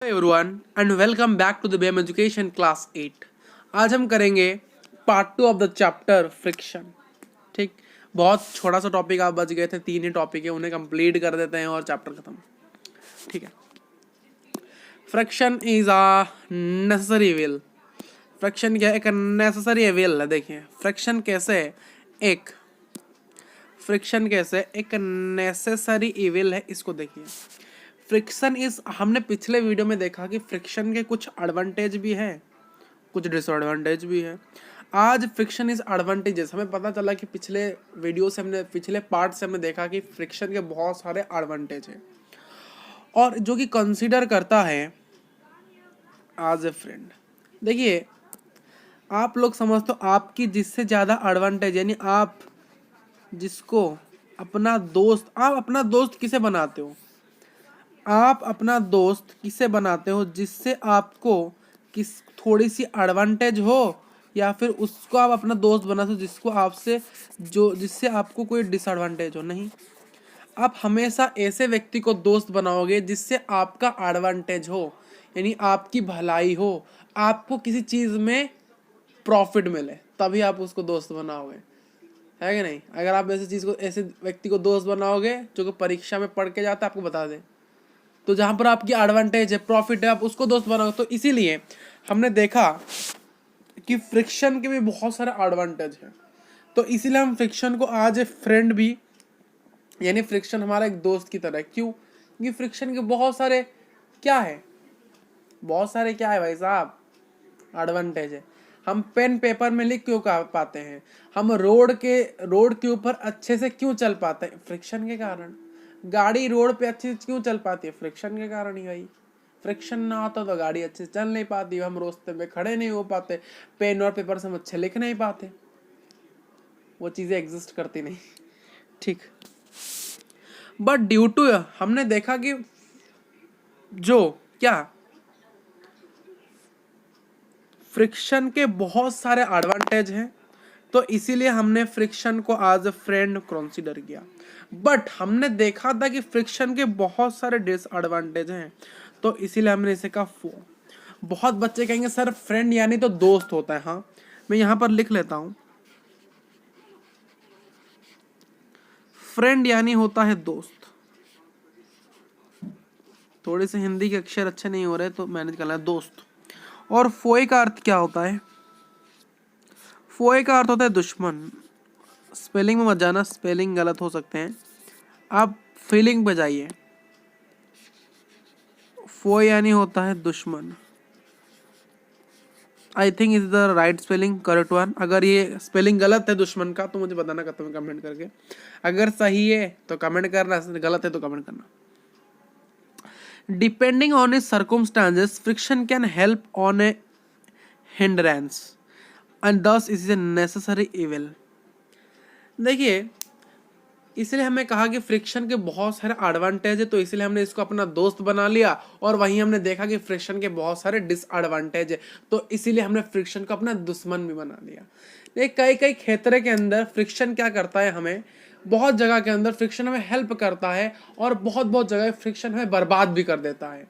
Everyone and welcome back to the Bem education class 8। आज हम करेंगे part 2 of the chapter friction. ठीक, बहुत छोटा सा टॉपिक आप बच गए थे, 3 ही टॉपिक है, उन्हें कंप्लीट कर देते हैं और चैप्टर खत्म। ठीक है, friction is a necessary will. Friction क्या है? एक नेसेसरी विल है। देखिए फ्रिक्शन कैसे है, एक एक नेसेसरी इविल है। इसको देखिए, फ्रिक्शन इज, हमने पिछले वीडियो में देखा कि फ्रिक्शन के कुछ एडवांटेज भी है, कुछ डिसएडवांटेज भी है। आज फ्रिक्शन इज एडवांटेजेस। हमें पता चला कि पिछले वीडियो से हमने, पिछले पार्ट से हमने देखा कि फ्रिक्शन के बहुत सारे एडवांटेज हैं और जो कि कंसीडर करता है एज ए फ्रेंड। देखिए, आप लोग समझते हो आपकी जिससे ज़्यादा एडवांटेज, यानी आप जिसको अपना दोस्त, आप अपना दोस्त किसे बनाते हो? आप अपना दोस्त किसे बनाते हो? जिससे आपको किस थोड़ी सी एडवांटेज हो, या फिर उसको आप अपना दोस्त बनाते हो जिसको आपसे, जो जिससे आपको कोई डिसएडवांटेज हो? नहीं, आप हमेशा ऐसे व्यक्ति को दोस्त बनाओगे जिससे आपका एडवांटेज हो, यानी आपकी भलाई हो, आपको किसी चीज़ में प्रॉफिट मिले, तभी आप उसको दोस्त बनाओगे, है कि नहीं? अगर आप ऐसी चीज़ को, ऐसे व्यक्ति को दोस्त बनाओगे जो कि परीक्षा में पढ़ के जाता है, आपको बता दें, तो जहां पर आपकी एडवांटेज है, प्रॉफिट है, आप उसको दोस्त बनाओ। तो इसीलिए हमने देखा कि फ्रिक्शन के भी बहुत सारे एडवांटेज हैं, तो इसीलिए हम फ्रिक्शन को आज ए फ्रेंड भी, यानी फ्रिक्शन हमारा एक दोस्त की तरह है। क्यों? क्योंकि फ्रिक्शन के बहुत सारे क्या है, बहुत सारे क्या है भाई साहब, एडवांटेज है। हम पेन पेपर में लिख क्यों पाते हैं, हम रोड के ऊपर अच्छे से क्यों चल पाते हैं? फ्रिक्शन के कारण। गाड़ी रोड पे अच्छे से क्यों चल पाती है? फ्रिक्शन के कारण ही भाई। फ्रिक्शन ना होता तो गाड़ी अच्छे से चल नहीं पाती, हम रास्ते में खड़े नहीं हो पाते, पेन और पेपर से हम अच्छे लिख नहीं पाते, वो चीजें एग्जिस्ट करती नहीं। ठीक, बट ड्यू टू, हमने देखा कि जो क्या, फ्रिक्शन के बहुत सारे एडवांटेज हैं, तो इसीलिए हमने फ्रिक्शन को एज ए फ्रेंड कंसीडर किया। बट हमने देखा था कि फ्रिक्शन के बहुत सारे डिसएडवांटेज हैं, तो इसीलिए हमने इसे कहा फो। बहुत बच्चे कहेंगे सर फ्रेंड यानी तो दोस्त होता है। हाँ, मैं यहां पर लिख लेता हूं, फ्रेंड यानी होता है दोस्त। थोड़े से हिंदी के अक्षर अच्छे नहीं हो रहे तो मैनेज करना है, दोस्त। और फोए का अर्थ क्या होता है? फोए का अर्थ होता है दुश्मन। स्पेलिंग में मत जाना, स्पेलिंग गलत हो सकते हैं, आप फीलिंग पे जाइए। फोए यानी होता है दुश्मन। I think is the right spelling, correct one. अगर ये स्पेलिंग गलत है दुश्मन का तो मुझे बताना कमेंट करके, अगर सही है तो कमेंट करना, गलत है तो कमेंट करना। Depending on A circumstances, friction can help on A hindrance and दस इज ए नेसेसरी इविल। देखिए, इसलिए हमें कहा कि फ्रिक्शन के बहुत सारे एडवांटेज है, तो इसलिए हमने इसको अपना दोस्त बना लिया। और वहीं हमने देखा कि फ्रिक्शन के बहुत सारे डिसएडवांटेज है, तो इसीलिए हमने फ्रिक्शन को अपना दुश्मन भी बना लिया। लेकिन कई कई क्षेत्र के अंदर फ्रिक्शन क्या करता है, हमें बहुत जगह के अंदर फ्रिक्शन हमें हेल्प करता है, और बहुत बहुत जगह फ्रिक्शन हमें बर्बाद भी कर देता है।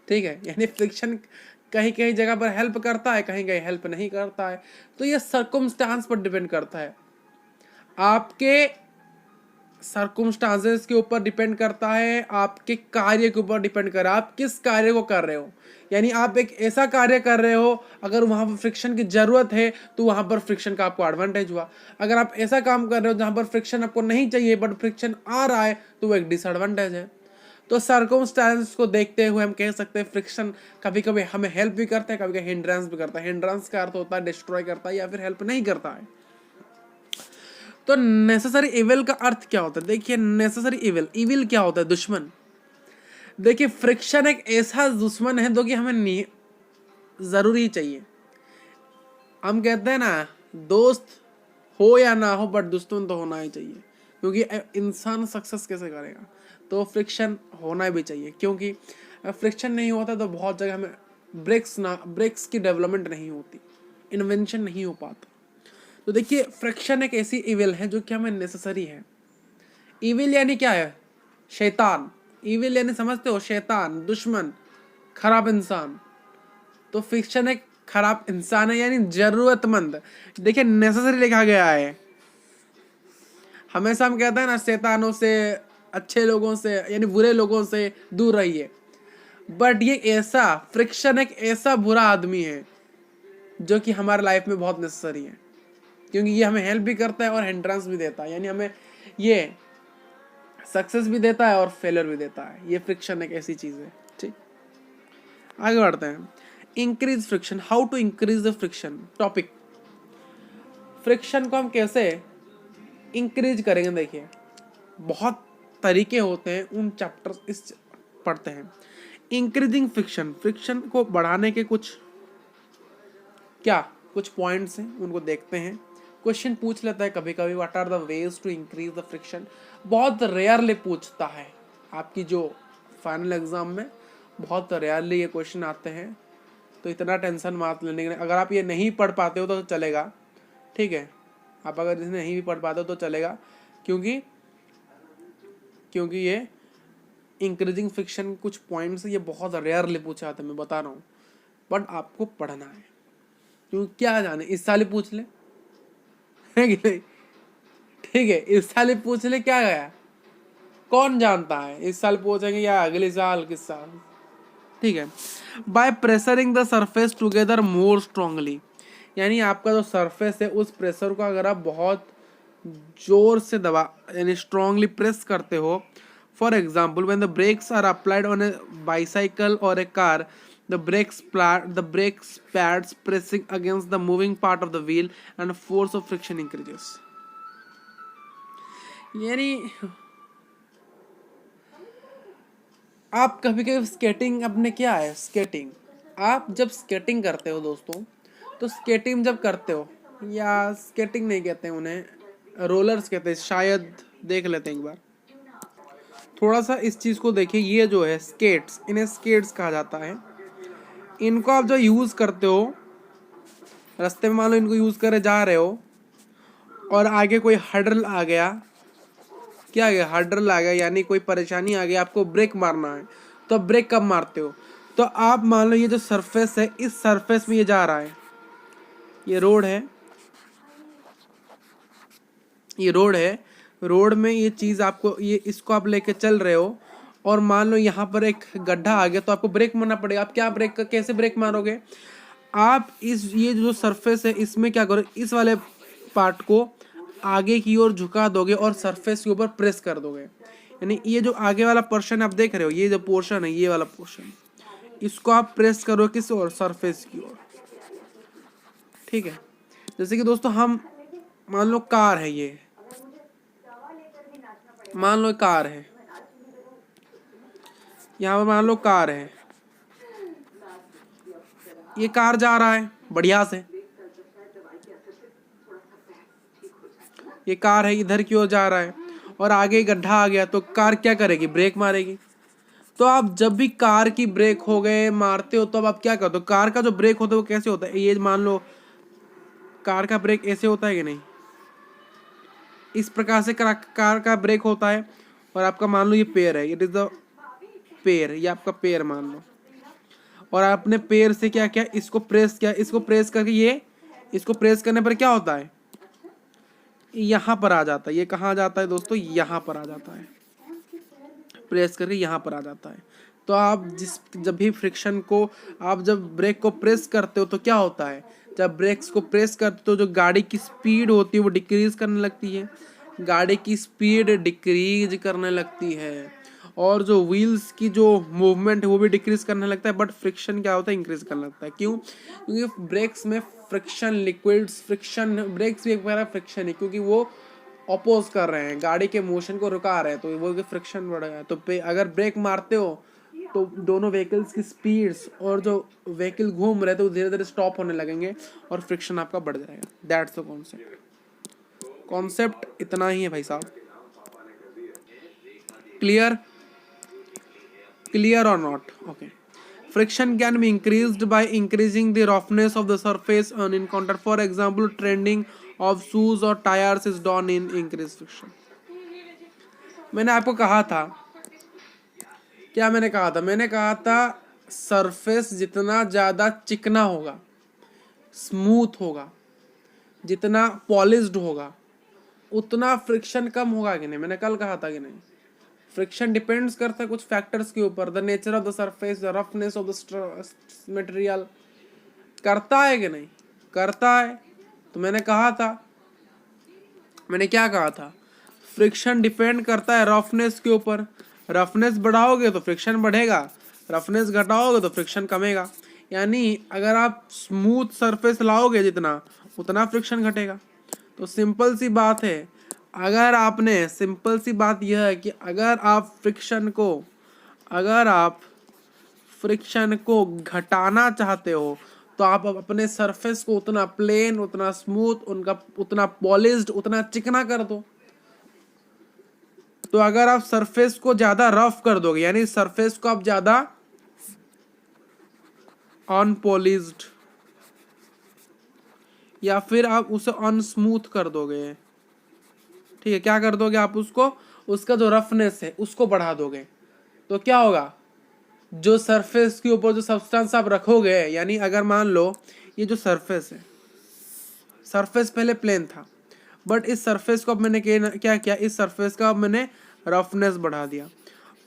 ठीक है, यानी फ्रिक्शन कहीं कहीं जगह पर हेल्प करता है, कहीं कहीं हेल्प नहीं करता है। तो ये सर्कमस्टांस पर डिपेंड करता है, आपके सर्कमस्टांसेस के ऊपर डिपेंड करता है, आपके कार्य के ऊपर डिपेंड कर रहा है, आप किस कार्य को कर रहे हो। यानी आप एक ऐसा कार्य कर रहे हो, अगर वहां पर फ्रिक्शन की जरूरत है तो वहां पर फ्रिक्शन का आपको एडवांटेज हुआ। अगर आप ऐसा काम कर रहे हो जहां पर फ्रिक्शन आपको नहीं चाहिए बट फ्रिक्शन आ रहा है, तो वो एक डिसएडवांटेज है। तो सर्कमस्टांस को देखते हुए हम कह सकते हैं फ्रिक्शन कभी कभी हमें हेल्प भी करता है, कभी कभी हिंड्रेंस भी करता है। हिंड्रेंस का अर्थ होता है डिस्ट्रॉय करता है या फिर हेल्प नहीं करता है। तो नेसेसरी इविल का अर्थ क्या होता है? देखिए, नेसेसरी इविल, इविल क्या होता है? दुश्मन। देखिए, फ्रिक्शन एक ऐसा दुश्मन है जो कि हमें जरूरी चाहिए। हम कहते हैं ना, दोस्त हो या ना हो बट दुश्मन तो होना ही चाहिए, क्योंकि इंसान सक्सेस कैसे करेगा? तो फ्रिक्शन होना भी चाहिए, क्योंकि फ्रिक्शन नहीं होता तो बहुत जगह हमें ब्रेक्स की डेवलपमेंट नहीं होती, इन्वेंशन नहीं हो पाता। तो देखिए, फ्रिक्शन एक ऐसी इविल है जो कि हमें नेसेसरी है। इविल यानी क्या है? शैतान। इविल यानी समझते हो, शैतान, दुश्मन, खराब इंसान, तो फ्रिक्शन एक खराब इंसान है यानी जरूरतमंद। देखिए नेसेसरी लिखा गया है। हमेशा हम कहते हैं ना शैतानों से, अच्छे लोगों से यानी बुरे लोगों से दूर रहिए, बट ये ऐसा फ्रिक्शन एक ऐसा बुरा आदमी है जो कि हमारे लाइफ में बहुत नेसेसरी है, क्योंकि ये हमें हेल्प भी करता है और हिंड्रेंस भी देता है, यानी हमें ये सक्सेस भी देता है और फेलियर भी देता है। ये फ्रिक्शन एक ऐसी चीज है। ठीक, आगे बढ़ते हैं। Increase friction, how to increase the friction topic. Friction को हम कैसे इंक्रीज करेंगे, देखिए बहुत तरीके होते हैं, उन चैप्टर्स इस पढ़ते हैं। इंक्रीजिंग फ्रिक्शन, फ्रिक्शन को बढ़ाने के कुछ पॉइंट्स हैं, उनको देखते हैं। क्वेश्चन पूछ लेता है कभी कभी, what are the ways to increase the friction. बहुत रेयरली पूछता है आपकी जो फाइनल एग्जाम में, बहुत रेयरली ये क्वेश्चन आते हैं, तो इतना टेंशन मत लेने के। अगर आप ये नहीं पढ़ पाते हो तो चलेगा, ठीक है, आप अगर इसे नहीं भी पढ़ पाते हो तो चलेगा, क्योंकि ये इंक्रीजिंग फ्रिक्शन कुछ पॉइंट्स ये बहुत रेयरली पूछे जाते हैं, मैं बता रहा हूँ, बट आपको पढ़ना है, क्योंकि क्या जाने इस साल ही पूछ ले, है कि नहीं, ठीक है, इस साल ही पूछ ले, क्या गया, कौन जानता है इस साल पूछेंगे या अगले साल किस साल, ठीक है। By pressuring the surface together more strongly, यानी आपका जो सरफेस है उस प्रेशर को अगर आप बहुत जोर से दबा यानी स्ट्रांगली प्रेस करते हो। For example when the brakes are applied on a bicycle और a car, the brakes pads pressing against the moving part of the wheel and force of friction increases। यानी आप कभी कभी स्केटिंग, अपने क्या है स्केटिंग, आप जब स्केटिंग करते हो दोस्तों, तो स्केटिंग जब करते हो, या स्केटिंग नहीं कहते हैं उन्हें, रोलर्स कहते हैं शायद, देख लेते हैं एक बार थोड़ा सा इस चीज को देखिए। ये जो है स्केट्स, इन्हें स्केट्स कहा जाता है। इनको आप जो यूज करते हो रास्ते में, मान लो इनको यूज करे जा रहे हो और आगे कोई हर्डल आ गया, क्या आ गया, हर्डल आ गया यानी कोई परेशानी आ गई, आपको ब्रेक मारना है, तो आप ब्रेक कब मारते हो, तो आप मान लो ये जो सरफेस है, इस सरफेस में ये जा रहा है, ये रोड है, ये रोड है, रोड में ये चीज आपको, ये इसको आप लेके चल रहे हो और मान लो यहाँ पर एक गड्ढा आ गया, तो आपको ब्रेक मारना पड़ेगा। आप क्या ब्रेक, कैसे ब्रेक मारोगे, आप इस ये जो सरफेस है इसमें क्या करो, इस वाले पार्ट को आगे की ओर झुका दोगे और सरफेस के ऊपर प्रेस कर दोगे, यानी ये जो आगे वाला पोर्शन आप देख रहे हो, ये जो पोर्शन है, ये वाला पोर्शन, इसको आप प्रेस करो किस ओर, सरफेस की ओर, ठीक है। जैसे कि दोस्तों हम मान लो कार है, ये मान लो कार है, यहाँ पर मान लो कार है, ये कार जा रहा है बढ़िया से, ये कार है इधर की ओर जा रहा है और आगे गड्ढा आ गया, तो कार क्या करेगी, ब्रेक मारेगी। तो आप जब भी कार की ब्रेक हो गए मारते हो, तो अब आप क्या करते हो, कार का जो ब्रेक होता है वो कैसे होता है, ये मान लो कार का ब्रेक ऐसे होता है कि नहीं, इस प्रकार से कार का ब्रेक होता है। और आपका मान लो ये पैर है, इट इज द पैर, ये आपका पैर मान लो, और आपने पैर से क्या किया, इसको प्रेस किया, इसको प्रेस करके ये, इसको प्रेस करने पर क्या होता है, यहाँ पर आ जाता है। ये कहाँ जाता है दोस्तों, यहाँ पर आ जाता है, प्रेस करके यहाँ पर आ जाता है। तो आप जब भी फ्रिक्शन को, आप जब ब्रेक को प्रेस करते हो तो क्या होता है, जब ब्रेक्स को प्रेस करते हो जो गाड़ी की स्पीड होती है वो डिक्रीज करने लगती है, गाड़ी की स्पीड डिक्रीज करने लगती है, और जो व्हील्स की जो मूवमेंट है वो भी डिक्रीज करने लगता है। बट फ्रिक्शन क्या होता है, इंक्रीज करने लगता है। क्यों, क्योंकि ब्रेक्स में फ्रिक्शन, लिक्विड्स फ्रिक्शन, ब्रेक्स भी एक बार फ्रिक्शन है, क्योंकि वो अपोज कर रहे हैं, गाड़ी के मोशन को रुका रहे हैं, तो वो फ्रिक्शन बढ़ गया। तो अगर ब्रेक मारते हो तो दोनों व्हीकल्स की स्पीड्स और जो व्हीकल घूम रहे थे वो धीरे धीरे स्टॉप होने लगेंगे और फ्रिक्शन आपका बढ़ जाएगा। दैट्स द कॉन्सेप्ट इतना ही है भाई साहब। क्लियर और not, okay. Friction can be increased by increasing the roughness of the surface on encounter. For example, trending of shoes or tires is done in increased friction. मैंने आपको कहा था, क्या मैंने कहा था, मैंने कहा था सरफेस जितना ज़्यादा चिकना होगा, स्मूथ होगा, जितना पॉलिश्ड होगा, उतना फ्रिक्शन कम होगा कि नहीं। मैंने कल कहा था कि नहीं, फ्रिक्शन डिपेंड्स करता है कुछ फैक्टर्स के ऊपर, the nature of the surface, the roughness of the material. करता है कि नहीं, करता है। तो मैंने कहा था, मैंने क्या कहा था, फ्रिक्शन डिपेंड करता है रफनेस के ऊपर। रफनेस बढ़ाओगे तो फ्रिक्शन बढ़ेगा, रफनेस घटाओगे तो फ्रिक्शन कमेगा। यानी अगर आप स्मूथ सरफेस लाओगे जितना, उतना फ्रिक्शन घटेगा। तो सिंपल सी बात है, अगर आपने, सिंपल सी बात यह है कि अगर आप फ्रिक्शन को घटाना चाहते हो तो आप अपने सरफेस को उतना प्लेन, उतना स्मूथ, उतना पॉलिश्ड, उतना चिकना कर दो। तो अगर आप सरफेस को ज्यादा रफ कर दोगे, यानी सरफेस को आप ज्यादा अनपॉलिश्ड या फिर आप उसे अनस्मूथ कर दोगे, ठीक है, क्या कर दोगे आप उसको, उसका जो रफनेस है उसको बढ़ा दोगे, तो क्या होगा, जो सरफेस के ऊपर जो सब्सटेंस आप रखोगे, यानी अगर मान लो ये जो सरफेस है, सरफेस पहले प्लेन था, बट इस सरफेस को अब मैंने क्या किया, इस सरफेस का अब मैंने रफनेस बढ़ा दिया।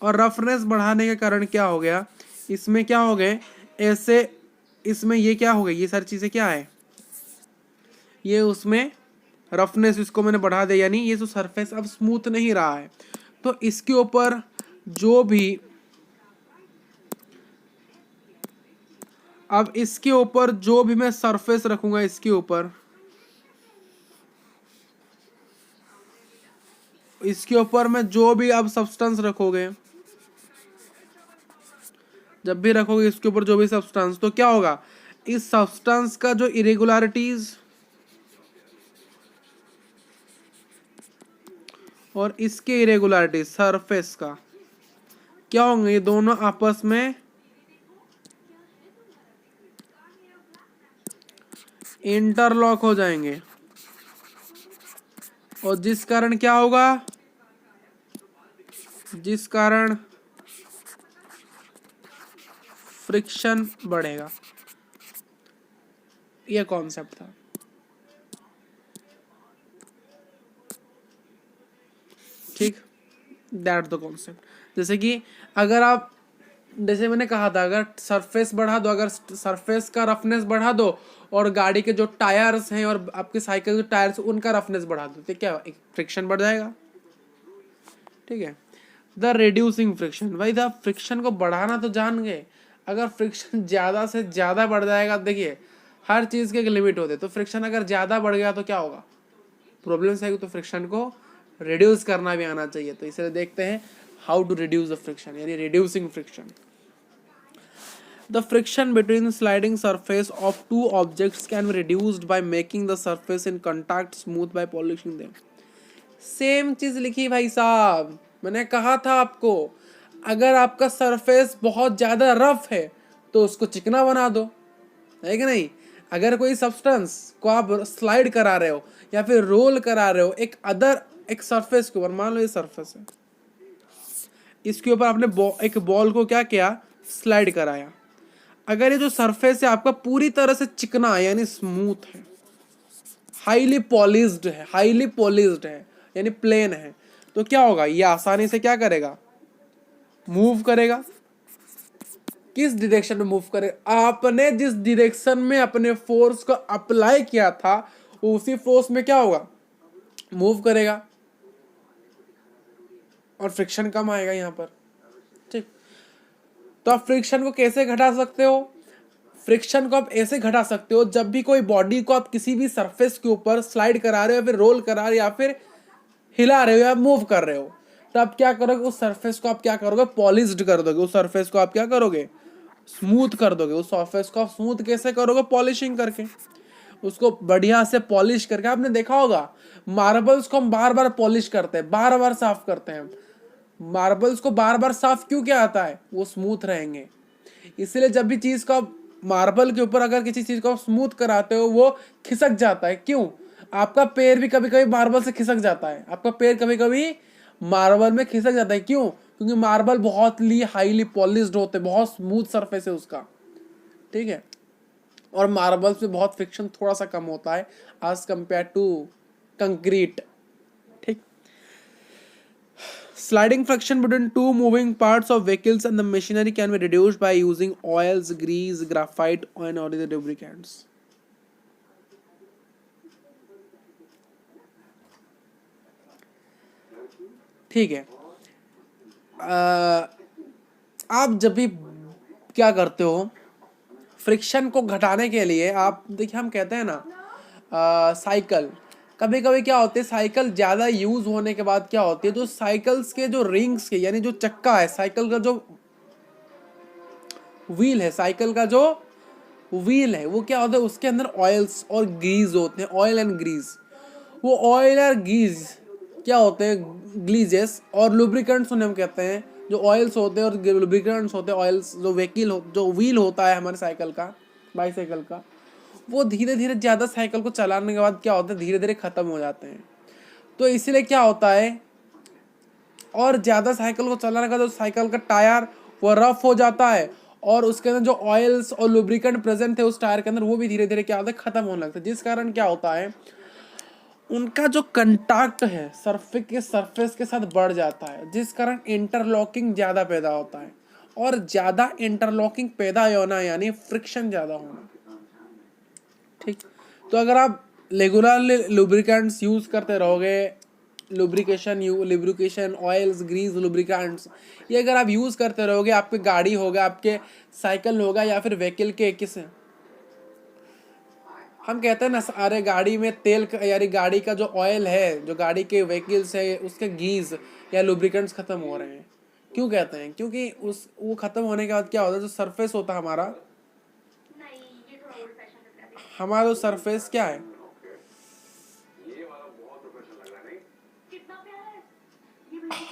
और रफनेस बढ़ाने के कारण क्या हो गया, इसमें क्या हो गए ऐसे, इसमें ये क्या हो गई, ये सारी चीज़ें क्या है, ये उसमें रफनेस इसको मैंने बढ़ा दिया, यानी ये जो सरफेस अब स्मूथ नहीं रहा है। तो इसके ऊपर जो भी, अब इसके ऊपर जो भी मैं सरफेस रखूंगा, इसके ऊपर मैं जो भी अब सब्सटेंस रखोगे, जब भी रखोगे इसके ऊपर जो भी सब्सटेंस, तो क्या होगा, इस सब्सटेंस का जो इरेगुलरिटीज और इसके इरेगुलरिटीज सरफेस का क्या होंगे, ये दोनों आपस में इंटरलॉक हो जाएंगे। और जिस कारण क्या होगा, जिस कारण फ्रिक्शन बढ़ेगा। यह कॉन्सेप्ट था। ठीक, दैट द कॉन्सेप्ट। जैसे कि अगर आप, जैसे मैंने कहा था, अगर सरफेस बढ़ा दो, अगर सरफेस का रफनेस बढ़ा दो और गाड़ी के जो टायर्स हैं और आपके साइकिल के टायर्स उनका रफनेस बढ़ा दो, तो क्या फ्रिक्शन बढ़ जाएगा। ठीक है, द रिड्यूसिंग फ्रिक्शन, भाई द फ्रिक्शन को बढ़ाना तो जान गए, अगर फ्रिक्शन ज़्यादा से ज़्यादा बढ़ जाएगा, देखिए हर चीज़ की एक लिमिट होती है, तो फ्रिक्शन अगर ज़्यादा बढ़ गया तो क्या होगा, प्रॉब्लम्स आएगी। तो फ्रिक्शन को रिड्यूस करना भी आना चाहिए। तो इसलिए देखते हैं how to reduce the friction, यानी reducing friction. The friction between sliding surface of two objects can be reduced by making the surface in contact smooth by polishing them. Same चीज लिखी भाई साहब, मैंने कहा था आपको, अगर आपका सरफेस बहुत ज्यादा रफ है तो उसको चिकना बना दो, है कि नहीं। अगर कोई सब्सटेंस को आप स्लाइड करा रहे हो या फिर रोल करा रहे हो एक सरफेस के ऊपर, मान लो ये सरफेस है, इसके ऊपर आपने एक बॉल को क्या किया, स्लाइड कराया। अगर ये जो सरफेस है आपका पूरी तरह से चिकना है, यानी स्मूथ है, हाईली पॉलिश्ड है, यानी प्लेन है, तो क्या होगा, ये आसानी से क्या करेगा, मूव करेगा। किस डायरेक्शन में मूव करेगा, आपने जिस डायरेक्शन में अपने फोर्स को अप्लाई किया था उसी फोर्स में क्या होगा, मूव करेगा, और फ्रिक्शन कम आएगा यहाँ पर। ठीक, तो आप फ्रिक्शन को कैसे घटा सकते हो, फ्रिक्शन को आप ऐसे घटा सकते हो, जब भी कोई बॉडी को आप किसी भी सरफेस के ऊपर स्लाइड करा रहे हो या फिर रोल करा रहे हो या फिर हिला रहे हो या मूव कर रहे हो, तो आप क्या करोगे, उस सरफेस को आप क्या करोगे, पॉलिश्ड कर दोगे, उस सरफेस को आप क्या करोगे, स्मूथ कर दोगे। उस सरफेस को आप स्मूथ कैसे करोगे, पॉलिशिंग करके, उसको बढ़िया से पॉलिश करके। आपने देखा होगा मार्बल्स को हम बार बार पॉलिश करते हैं, बार बार साफ करते हैं। मार्बल्स को बार बार साफ क्यों किया जाता है, वो स्मूथ रहेंगे। इसलिए जब भी चीज का मार्बल के ऊपर अगर किसी चीज को स्मूथ कराते हो वो खिसक जाता है। क्यों, आपका पैर भी कभी कभी मार्बल से खिसक जाता है, आपका पैर कभी कभी मार्बल में खिसक जाता है। क्यों, क्योंकि मार्बल बहुत हाईली पॉलिश्ड होते, बहुत स्मूथ सरफेस है उसका, ठीक है, और मार्बल्स में बहुत फ्रिक्शन थोड़ा सा कम होता है एज कंपेयर टू कंक्रीट, ठीक। Sliding friction between two moving parts of vehicles and the machinery can be reduced by using oils, grease, graphite and other lubricants. ठीक है। आप जब भी क्या करते हो, फ्रिक्शन को घटाने के लिए आप देखिए, हम कहते हैं ना साइकिल, कभी कभी क्या होते है, साइकिल ज़्यादा यूज़ होने के बाद क्या होती है, जो साइकिल्स के जो रिंग्स के यानी जो चक्का है, साइकिल का जो व्हील है, साइकिल का जो व्हील है, वो क्या होता है, उसके अंदर ऑयल्स और ग्रीस होते हैं, ऑयल एंड ग्रीस। वो ऑयल और ग्रीस क्या होते हैं, ग्लीजेस, और लुब्रिकेंट्स उन्हें हम कहते हैं, जो ऑयल्स होते हैं और लुब्रिकेंट्स होते हैं, ऑयल्स जो जो व्हील होता है हमारे साइकिल का, बाईसाइकिल का, वो धीरे धीरे ज़्यादा साइकिल को चलाने के बाद क्या होता है, धीरे धीरे ख़त्म हो जाते हैं। तो इसीलिए क्या होता है, और ज़्यादा साइकिल को चलाने का जो साइकिल का टायर वो रफ हो जाता है, और उसके अंदर जो ऑयल्स और लुब्रिकेंट प्रेजेंट थे उस टायर के अंदर, वो भी धीरे धीरे क्या होता है, ख़त्म होने लगता है, जिस कारण क्या होता है, उनका जो कंटैक्ट है सरफेस के साथ बढ़ जाता है, जिस कारण इंटरलॉकिंग ज़्यादा पैदा होता है, और ज़्यादा इंटरलॉकिंग पैदा होना यानी फ्रिक्शन ज़्यादा होना, ठीक। तो अगर आप रेगुलर लुब्रिकेंट्स यूज़ करते रहोगे, लुब्रिकेशन ऑयल्स, ग्रीस, लुब्रिकेंट्स, ये अगर आप यूज़ करते रहोगे, आपकी गाड़ी होगा, आपके साइकिल होगा, या फिर व्हीकल के किस, हम कहते हैं ना, अरे गाड़ी में तेल यानी गाड़ी का जो ऑयल है, जो गाड़ी के व्हीकल्स है, उसके गीज या लुब्रिकेंट्स खत्म हो रहे हैं। क्यों कहते हैं, क्योंकि वो खत्म होने के बाद क्या होता है, जो सरफेस होता है हमारा जो सरफेस क्या है,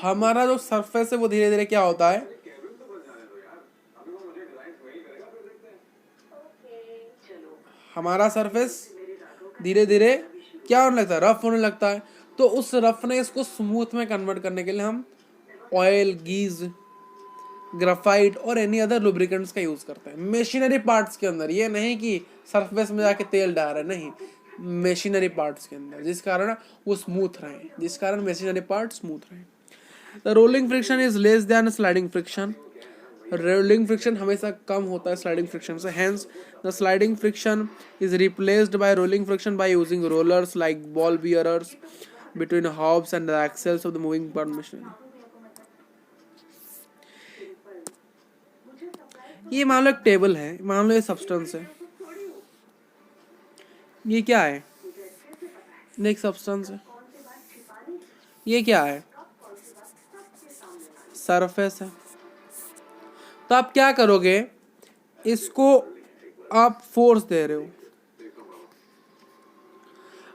हमारा जो सरफेस है वो धीरे धीरे क्या होता है, हमारा सरफेस धीरे धीरे क्या होने लगता है, रफ होने लगता है। तो उस रफनेस को स्मूथ में कन्वर्ट करने के लिए हम ऑयल, गीज, ग्राफाइट और एनी अदर लुब्रिकेंट्स का यूज करते हैं मशीनरी पार्ट्स के अंदर। ये नहीं कि सरफेस में जाके तेल डाल रहे, नहीं, मशीनरी पार्ट्स के अंदर, जिस कारण वो स्मूथ रहे, जिस कारण मशीनरी पार्ट स्मूथ रहे। The rolling friction is less than sliding friction. Rolling friction हमेशा कम होता है स्लाइडिंग फ्रिक्शन से, hence the sliding friction is replaced by rolling friction by using rollers like ball bearers between hubs and the axles of the moving part machinery. ये मान लो एक table है, मान लो ये सब्सटेंस है, ये क्या है, एक सब्सटेंस है, ये क्या है, सरफेस है। तो आप क्या करोगे, इसको आप फोर्स दे रहे हो,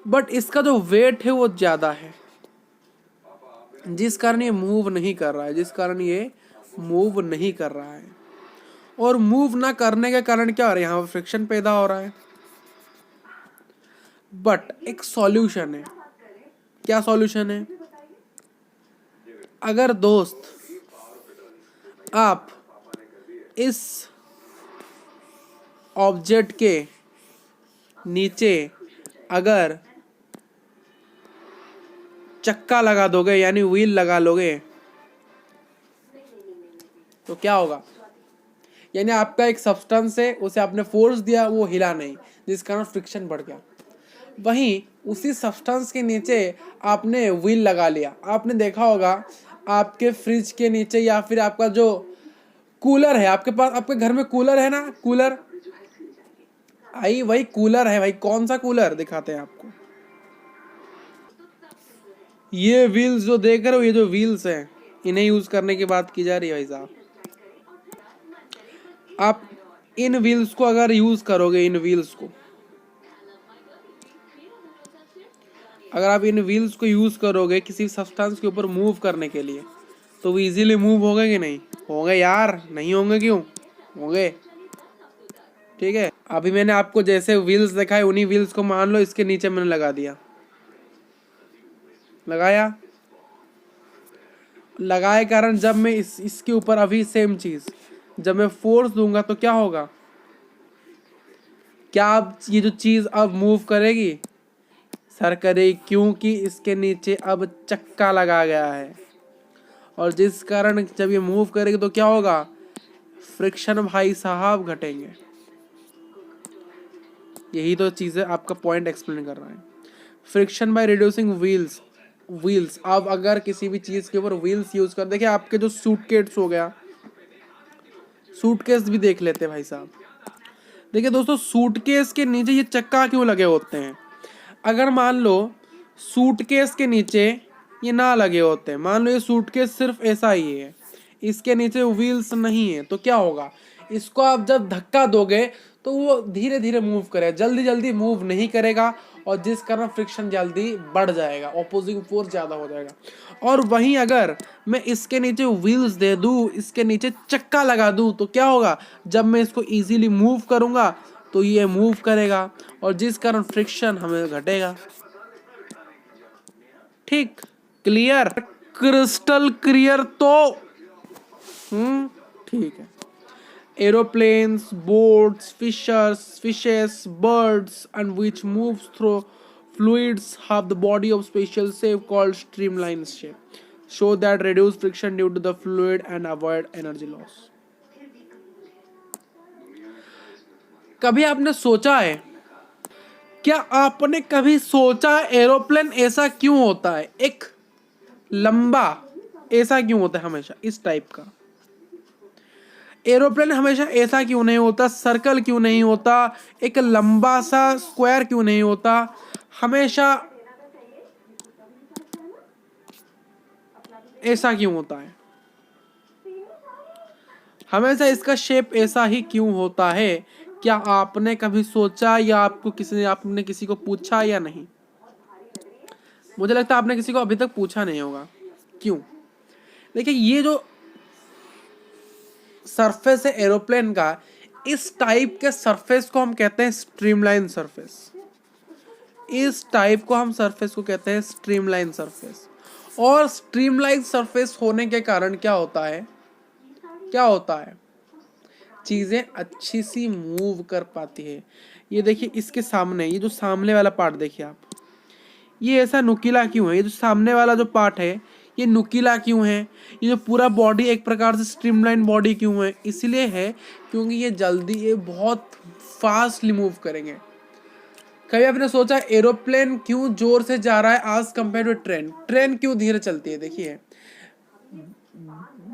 बट इसका जो वेट है वो ज्यादा है, जिस कारण ये मूव नहीं कर रहा है, जिस कारण ये मूव नहीं कर रहा है। और मूव ना करने के कारण क्या हो रहा है, यहाँ पर फ्रिक्शन पैदा हो रहा है। बट एक सॉल्यूशन है, क्या सॉल्यूशन है, अगर दोस्त आप इस ऑब्जेक्ट के नीचे अगर चक्का लगा दोगे यानी व्हील लगा लोगे, तो क्या होगा, यानी आपका एक सब्सटेंस है, उसे आपने फोर्स दिया, वो हिला नहीं, जिस कारण फ्रिक्शन बढ़ गया। वहीं उसी सब्सटेंस के नीचे आपने व्हील लगा लिया। आपने देखा होगा आपके फ्रिज के नीचे या फिर आपका जो कूलर है, आपके पास, आपके घर में कूलर है ना, कूलर, आई वही कूलर है भाई। कौन सा कूलर दिखाते हैं आपको, ये व्हील्स जो देख रहे हो, ये जो व्हील्स हैं, इन्हें यूज करने की बात की जा रही है भाई साहब। आप इन व्हील्स को अगर यूज करोगे, इन व्हील्स को अगर आप इन व्हील्स को यूज करोगे किसी सब्सटेंस के ऊपर मूव करने के लिए, तो वो इजीली मूव होंगे कि नहीं होंगे यार, नहीं होंगे, क्यों होंगे, ठीक है। अभी मैंने आपको जैसे व्हील्स दिखाए, उन्हीं व्हील्स को मान लो इसके नीचे मैंने लगा दिया, लगाया, लगाए कारण जब मैं इसके ऊपर अभी सेम चीज जब मैं फोर्स दूंगा तो क्या होगा, क्या अब ये जो चीज अब मूव करेगी, सर करेगी, क्योंकि इसके नीचे अब चक्का लगा गया है। और जिस कारण जब ये मूव करेगी तो क्या होगा, फ्रिक्शन भाई साहब घटेंगे। यही तो चीज़ है, आपका पॉइंट एक्सप्लेन कर रहा है। फ्रिक्शन बाय रिड्यूसिंग व्हील्स अब अगर किसी भी चीज़ के ऊपर व्हील्स यूज कर, देखिए आपके जो सूटकेस हो गया, सूटकेस भी देख लेते हैं भाई साहब। देखिए दोस्तों, सूटकेस के नीचे ये चक्का क्यों लगे होते हैं। अगर मान लो सूटकेस के नीचे ये ना लगे होते हैं, मान लो ये सूटकेस सिर्फ ऐसा ही है, इसके नीचे व्हील्स नहीं है, तो क्या होगा, इसको आप जब धक्का दोगे तो वो धीरे धीरे मूव करेगा, जल्दी जल्दी मूव नहीं करेगा, और जिस कारण फ्रिक्शन जल्दी बढ़ जाएगा, ऑपोजिंग फोर्स ज़्यादा हो जाएगा। और वहीं अगर मैं इसके नीचे व्हील्स दे दूँ, इसके नीचे चक्का लगा दूँ, तो क्या होगा, जब मैं इसको इजीली मूव करूँगा तो ये मूव करेगा, और जिस कारण फ्रिक्शन हमें घटेगा। ठीक, क्लियर, क्रिस्टल क्लियर तो ठीक है। Aeroplanes, boats, fishes, birds, and which moves through fluids have the body of special shape called streamline shape, so that reduce friction due to the fluid and avoid energy loss. कभी आपने सोचा है, क्या आपने कभी सोचा एरोप्लेन ऐसा क्यों होता है, एक लंबा ऐसा क्यों होता है हमेशा इस टाइप का, एरोप्लेन हमेशा ऐसा क्यों नहीं होता, सर्कल क्यों नहीं होता, एक लंबा सा स्क्वायर क्यों नहीं होता, हमेशा ऐसा क्यों होता है, हमेशा इसका शेप ऐसा ही क्यों होता है। क्या आपने कभी सोचा, या आपने किसी को पूछा या नहीं। मुझे लगता है आपने किसी को अभी तक पूछा नहीं होगा। क्यों, देखिए ये जो सरफेस है एरोप्लेन का, इस टाइप के सरफेस को हम कहते हैं स्ट्रीमलाइन सरफेस। इस टाइप को हम सरफेस को कहते हैं स्ट्रीमलाइन सरफेस। और स्ट्रीमलाइन सरफेस होने के कारण क्या होता है, चीजें अच्छी सी मूव कर पाती है। ये देखिए इसके सामने, ये जो सामने वाला पार्ट देखिए आप, ये ऐसा नुकीला क्यों है, ये जो सामने वाला जो पार्ट है ये नुकीला क्यों है, ये जो पूरा बॉडी एक प्रकार से स्ट्रीमलाइन बॉडी क्यों है, इसलिए है क्योंकि ये बहुत फास्टली मूव करेंगे। कभी आपने सोचा एरोप्लेन क्यों जोर से जा रहा है आज कंपेयर टू ट्रेन क्यों धीरे चलती है। देखिए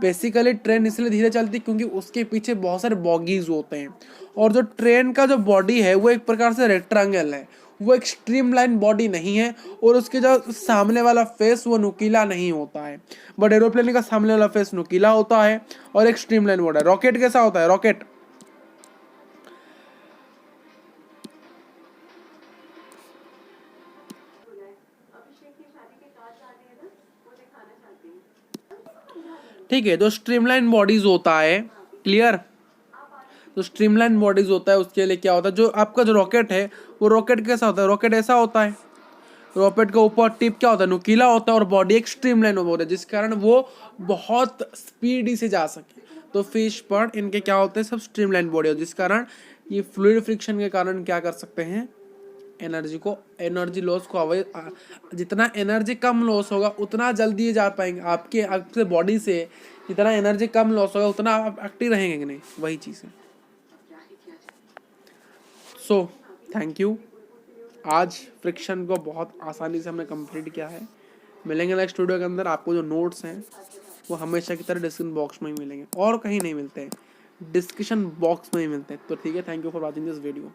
बेसिकली ट्रेन इसलिए धीरे चलती है क्योंकि उसके पीछे बहुत सारे बॉगीज होते हैं, और जो ट्रेन का जो बॉडी है वो एक प्रकार से रेक्टेंगल है, वो एक स्ट्रीमलाइन बॉडी नहीं है, और उसके जो सामने वाला फेस वो नुकीला नहीं होता है। बट एरोप्लेन का सामने वाला फेस नुकीला होता है और एक स्ट्रीमलाइन बॉडी है। रॉकेट कैसा होता है, रॉकेट ठीक है, जो स्ट्रीमलाइन बॉडीज होता है, क्लियर, जो स्ट्रीमलाइन बॉडीज होता है उसके लिए क्या होता है, जो आपका जो रॉकेट है वो रॉकेट कैसा होता है, रॉकेट ऐसा होता है, रॉकेट का ऊपर टिप क्या होता है, नुकीला होता है, और बॉडी एक स्ट्रीमलाइन होता है, जिस कारण वो बहुत स्पीडी से जा सके। तो फिश पर इनके क्या होते हैं, सब स्ट्रीमलाइन बॉडी हो, जिस कारण ये फ्लूइड फ्रिक्शन के कारण क्या कर सकते हैं, एनर्जी लॉस को अवॉइड, जितना एनर्जी कम लॉस होगा उतना जल्दी ये जा पाएंगे। आपके बॉडी से जितना एनर्जी कम लॉस होगा उतना आप एक्टिव रहेंगे कि नहीं, वही चीज़ है। सो थैंक यू, आज फ्रिक्शन को बहुत आसानी से हमने कंप्लीट किया है। मिलेंगे नेक्स्ट वीडियो के अंदर। आपको जो नोट्स हैं वो हमेशा की तरह डिस्क्रिप्शन बॉक्स में ही मिलेंगे, और कहीं नहीं मिलते हैं, डिस्क्रिप्शन बॉक्स में ही मिलते हैं। तो ठीक है, thank you for watching this video.